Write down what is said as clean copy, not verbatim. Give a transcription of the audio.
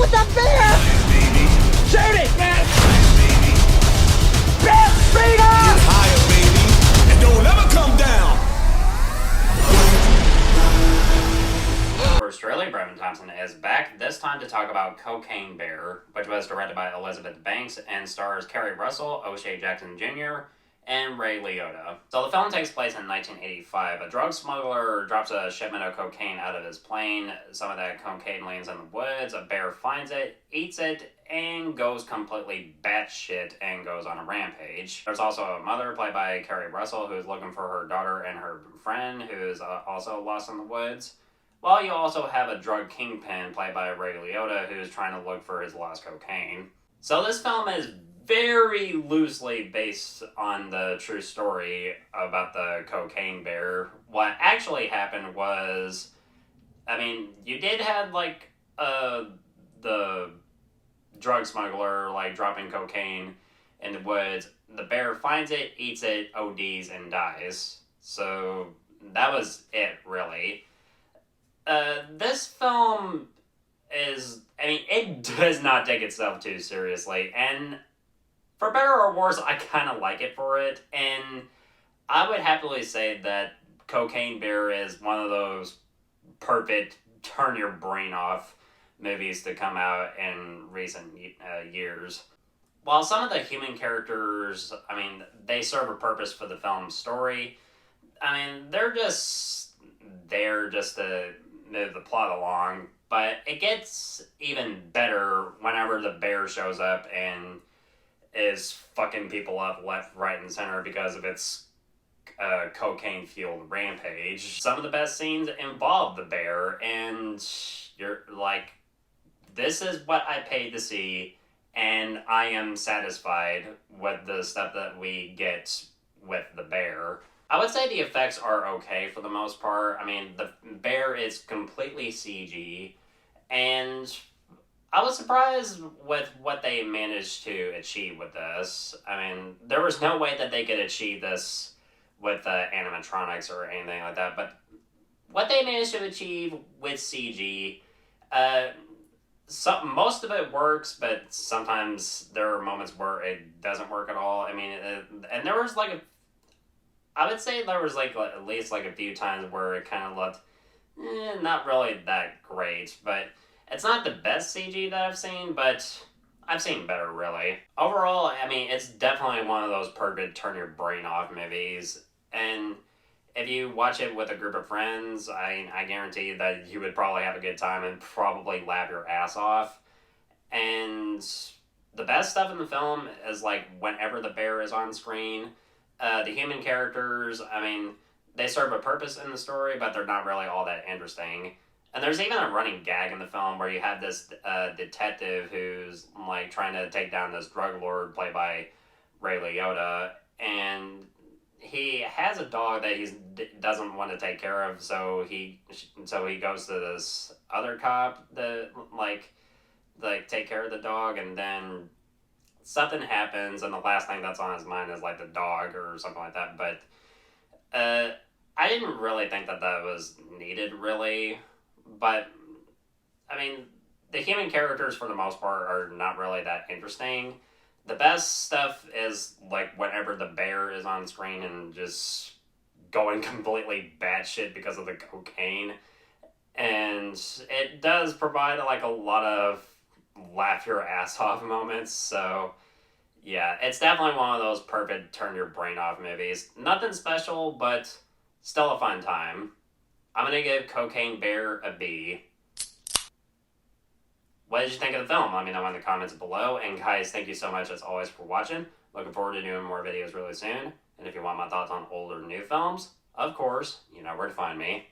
with the bear! Shoot it, man! Bear, speed up! Get higher, baby, and don't ever come down! Australia, Brevin Thompson is back, this time to talk about Cocaine Bear, which was directed by Elizabeth Banks and stars Keri Russell, O'Shea Jackson Jr., and Ray Liotta. So the film takes place in 1985. A drug smuggler drops a shipment of cocaine out of his plane. Some of that cocaine lands in the woods. A bear finds it, eats it, and goes completely batshit and goes on a rampage. There's also a mother played by Keri Russell who's looking for her daughter and her friend who's also lost in the woods. While you also have a drug kingpin played by Ray Liotta who's trying to look for his lost cocaine. So this film is very loosely based on the true story about the cocaine bear. What actually happened was, I mean, you did have like the drug smuggler like dropping cocaine in the woods. The bear finds it, eats it, ODs, and dies. So that was it, really. This film is, I mean, it does not take itself too seriously, and for better or worse, I kind of like it for it, and I would happily say that Cocaine Bear is one of those perfect turn your brain off movies to come out in recent years. While some of the human characters, I mean, they serve a purpose for the film's story, I mean, they're just there just to move the plot along, but it gets even better whenever the bear shows up and is fucking people up left, right, and center because of its cocaine-fueled rampage. Some of the best scenes involve the bear, and you're like, this is what I paid to see, and I am satisfied with the stuff that we get with the bear. I would say the effects are okay for the most part. I mean, the bear is completely CG, and I was surprised with what they managed to achieve with this. I mean, there was no way that they could achieve this with animatronics or anything like that, but what they managed to achieve with CG, most of it works, but sometimes there are moments where it doesn't work at all. I mean, and there was like I would say there was like at least like a few times where it kind of looked not really that great, but it's not the best CG that I've seen, but I've seen better, really. Overall, I mean, it's definitely one of those perfect turn your brain off movies, and if you watch it with a group of friends, I guarantee that you would probably have a good time and probably laugh your ass off. And the best stuff in the film is like whenever the bear is on screen. The human characters, I mean, they serve a purpose in the story, but they're not really all that interesting. And there's even a running gag in the film where you have this detective who's like trying to take down this drug lord played by Ray Liotta, and he has a dog that he doesn't want to take care of, so he goes to this other cop that like take care of the dog, and then something happens, and the last thing that's on his mind is like the dog or something like that. But I didn't really think that was needed, really. But I mean, the human characters for the most part are not really that interesting. The best stuff is like whenever the bear is on screen and just going completely batshit because of the cocaine, and it does provide like a lot of laugh your ass off moments. So yeah, it's definitely one of those perfect turn your brain off movies. Nothing special, but still a fun time. I'm gonna give Cocaine Bear a B. What did you think of the film? Let me know in the comments below. And guys, thank you so much as always for watching. Looking forward to doing more videos really soon. And if you want my thoughts on old or new films, of course, you know where to find me.